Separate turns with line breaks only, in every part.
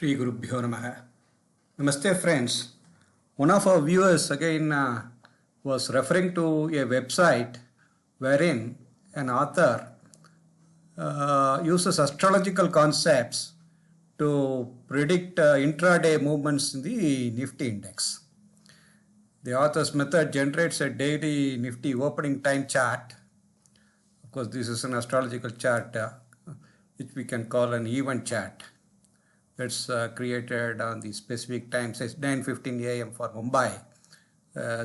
Shri Gurubhyo Namaha. Namaste friends. One of our viewers again was referring to a website wherein an author uses astrological concepts to predict intraday movements in the NIFTY index. The author's method generates a daily NIFTY opening time chart. Of course, this is an astrological chart which we can call an event chart. That's created on the specific time, say 9:15 a.m. for Mumbai,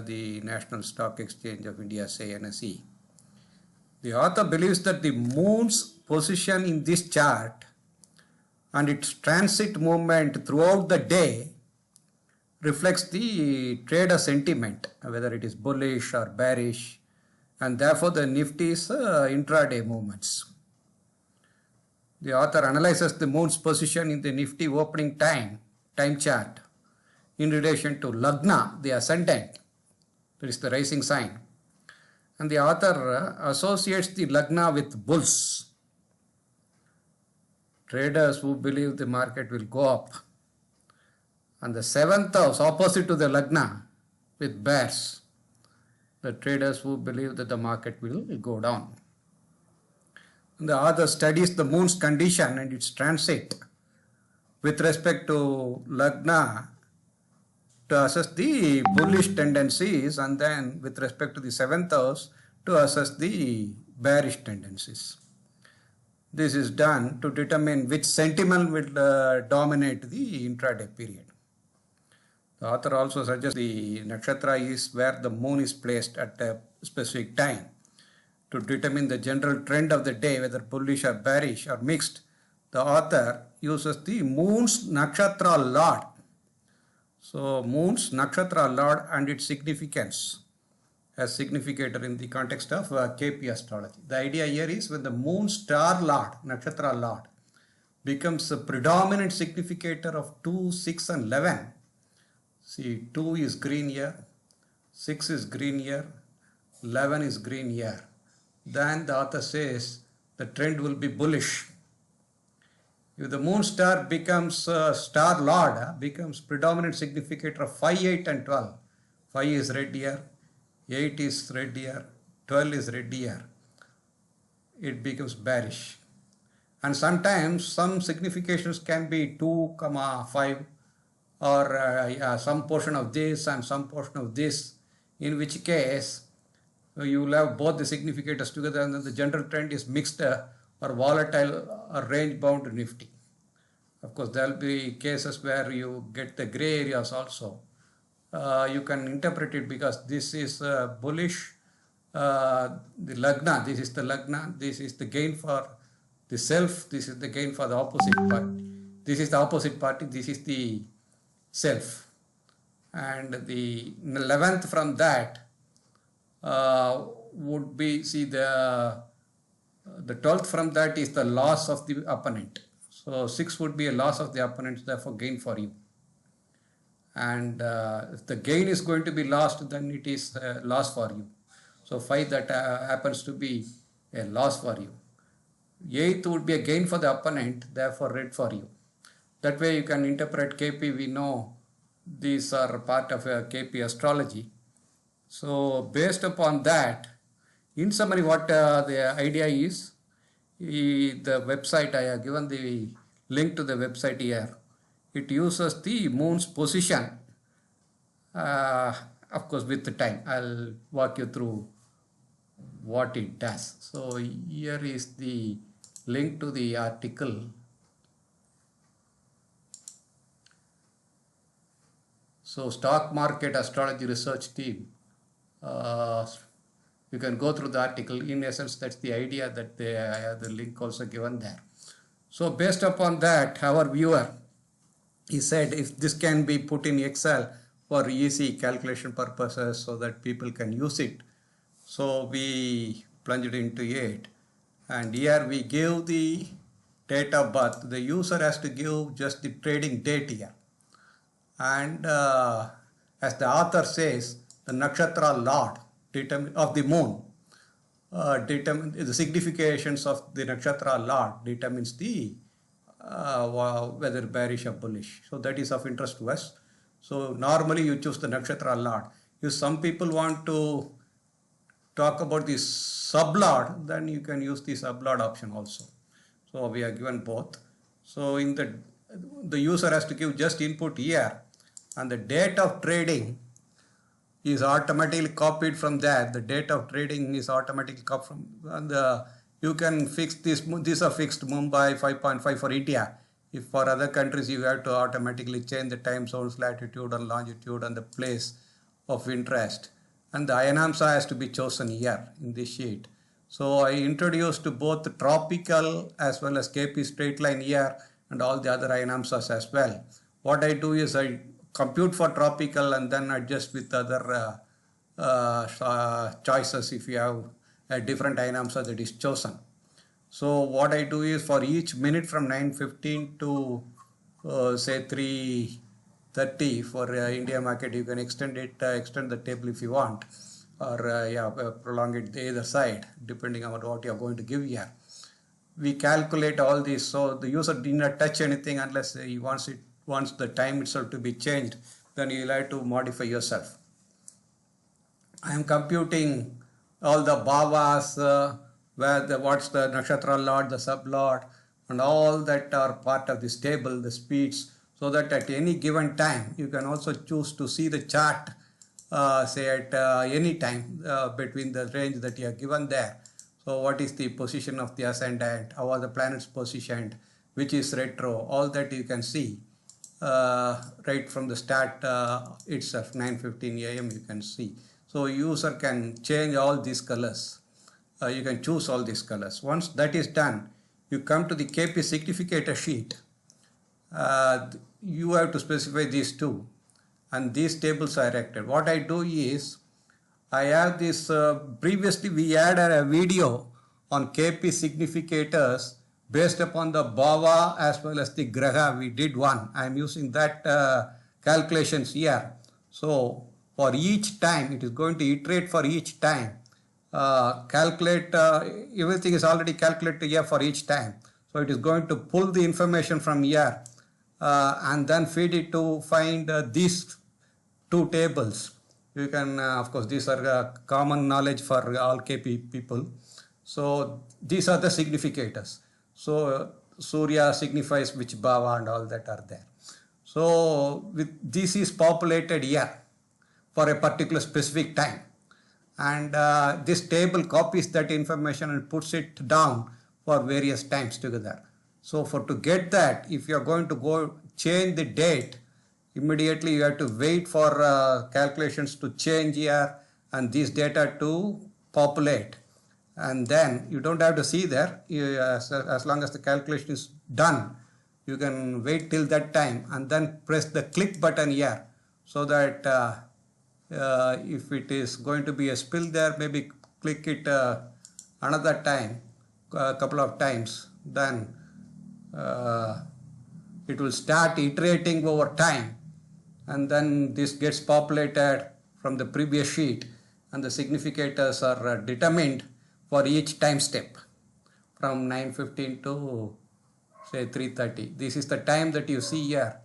the National Stock Exchange of India, say NSE. The author believes that the moon's position in this chart and its transit movement throughout the day reflects the trader sentiment, whether it is bullish or bearish, and therefore the NIFTY's intraday movements. The author analyzes the moon's position in the NIFTY opening time chart in relation to Lagna, the ascendant, that is the rising sign. And the author associates the Lagna with bulls, traders who believe the market will go up. And the 7th house, opposite to the Lagna, with bears, the traders who believe that the market will go down. And the author studies the moon's condition and its transit with respect to Lagna to assess the bullish tendencies, and then with respect to the 7th house to assess the bearish tendencies. This is done to determine which sentiment will dominate the intraday period. The author also suggests the Nakshatra is where the moon is placed at a specific time to determine the general trend of the day, whether bullish or bearish or mixed. The author uses the moon's Nakshatra lord. So moon's Nakshatra lord and its significance as significator in the context of KP astrology. The idea here is when the moon star lord, Nakshatra lord, becomes a predominant significator of 2, 6 and 11. See, 2 is green here, 6 is green here, 11 is green here. Then the author says the trend will be bullish. If the moon star becomes star lord, becomes predominant significator of 5, 8 and 12. 5 is red here, 8 is red here, 12 is red here. It becomes bearish. And sometimes some significations can be 2, 5 or some portion of this and some portion of this, in which case you will have both the significators together and then the general trend is mixed or volatile or range bound NIFTY. Of course, there will be cases where you get the gray areas also. You can interpret it because this is bullish, the Lagna, this is the Lagna, this is the gain for the self, this is the gain for the opposite party. This is the opposite party, this is the self. And the 11th from that would be, see, the 12th from that is the loss of the opponent. So 6 would be a loss of the opponent, therefore gain for you. And if the gain is going to be lost, then it is a loss for you. So 5 that happens to be a loss for you. 8th would be a gain for the opponent, therefore red for you. That way you can interpret KP. We know these are part of KP astrology. So based upon that, in summary, what the idea is, the website, I have given the link to the website here. It uses the moon's position, of course with the time. I'll walk you through what it does. So here is the link to the article. So stock market astrology research team. You can go through the article. In essence, that's the idea that they have the link also given there. So based upon that, our viewer, he said if this can be put in Excel for easy calculation purposes so that people can use it. So we plunged into it, and here we give the date of birth. The user has to give just the trading date here. And as the author says, the Nakshatra lord of the moon, the significations of the Nakshatra lord determines the whether bearish or bullish. So that is of interest to us. So normally you choose the Nakshatra lot. If some people want to talk about the sublot, then you can use the sublot option also. So we are given both. So in the user has to give just input here, and the date of trading is automatically copied from there. The date of trading is automatically copied from, and you can fix this. These are fixed Mumbai 5.5 for India. If for other countries you have to automatically change the time zones, latitude and longitude and the place of interest. And the Ayanamsa has to be chosen here in this sheet. So I introduced both tropical as well as KP straight line here and all the other Ayanamsas as well. What I do is I compute for tropical and then adjust with other choices if you have a different Ayanamsa that is chosen. So what I do is for each minute from 9:15 to say 3:30 for India market, you can extend the table if you want, or prolong it the either side depending on what you are going to give here. We calculate all this, so the user did not touch anything unless he wants the time itself to be changed. Then you will have to modify yourself. I am computing all the bhavas, what's the nakshatra lot, the sub lot, and all that are part of this table, the speeds, so that at any given time you can also choose to see the chart, say at any time between the range that you are given there. So what is the position of the ascendant, how are the planets positioned, which is retro, all that you can see right from the start itself, 9:15 AM you can see. So user can change all these colors. You can choose all these colors. Once that is done, you come to the KP Significator sheet. You have to specify these two, and these tables are erected. What I do is, I have this, previously we had a video on KP Significators based upon the Bhava as well as the Graha. We did one. I am using that calculations here. So for each time, it is going to iterate for each time. Calculate, everything is already calculated here for each time. So it is going to pull the information from here and then feed it to find these two tables. You can, of course, these are common knowledge for all KP people. So these are the significators. So Surya signifies which bhava and all that are there. So this is populated here for a particular specific time. And this table copies that information and puts it down for various times together. So to get that, if you are going to go change the date, immediately you have to wait for calculations to change here and this data to populate. And then you don't have to see there, as long as the calculation is done, you can wait till that time and then press the click button here, so that if it is going to be a spill there, maybe click it another time, a couple of times, then it will start iterating over time, and then this gets populated from the previous sheet, and the significators are determined for each time step from 9:15 to say 3:30. This is the time that you see here.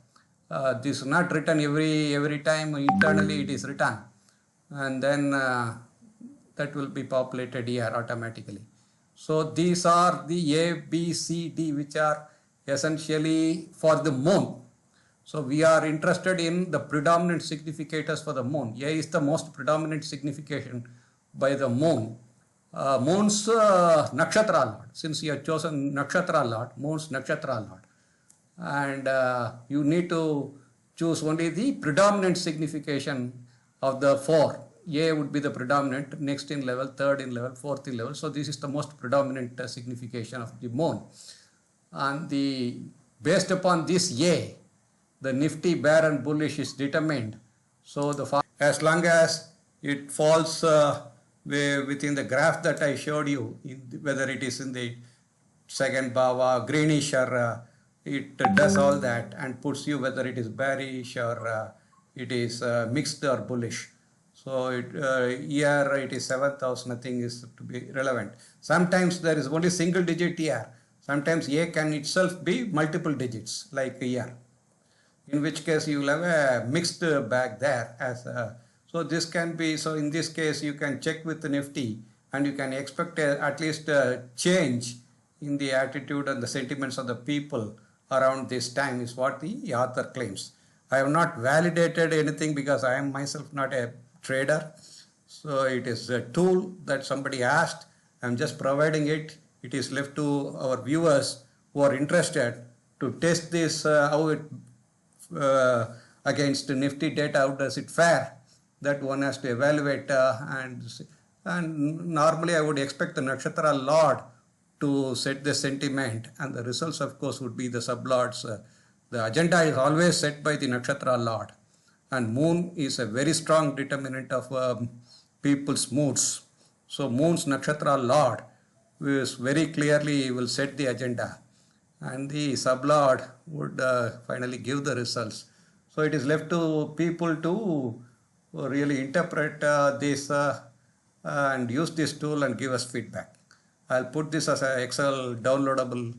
This is not written every time, internally it is written, and then that will be populated here automatically. So these are the A, B, C, D, which are essentially for the moon. So we are interested in the predominant significators for the moon. A is the most predominant signification by the moon. Moon's nakshatra lot, since you have chosen nakshatra lot, moon's nakshatra lot. And you need to choose only the predominant signification of the four. A would be the predominant, next in level, third in level, fourth in level. So this is the most predominant signification of the moon. And based upon this A, the NIFTY bear and bullish is determined. So as long as it falls within the graph that I showed you, whether it is in the second bhava, greenish, or it does all that and puts you whether it is bearish or it is mixed or bullish. So here it is 7,000, nothing is to be relevant. Sometimes there is only single digit here. Sometimes A can itself be multiple digits like here, in which case you will have a mixed bag there as a, so this can be, so in this case you can check with the Nifty and you can expect at least a change in the attitude and the sentiments of the people around this time is what the author claims. I have not validated anything because I am myself not a trader. So it is a tool that somebody asked. I am just providing it. It is left to our viewers who are interested to test this, how it against Nifty data, how does it fare? That one has to evaluate and normally I would expect the Nakshatra Lord to set the sentiment, and the results of course would be the sublords. The agenda is always set by the Nakshatra Lord, and Moon is a very strong determinant of people's moods. So Moon's Nakshatra Lord is very clearly will set the agenda, and the sublord would finally give the results. So it is left to people to really interpret this and use this tool and give us feedback. I'll put this as an Excel downloadable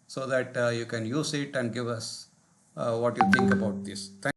so that you can use it and give us what you think about this. Thank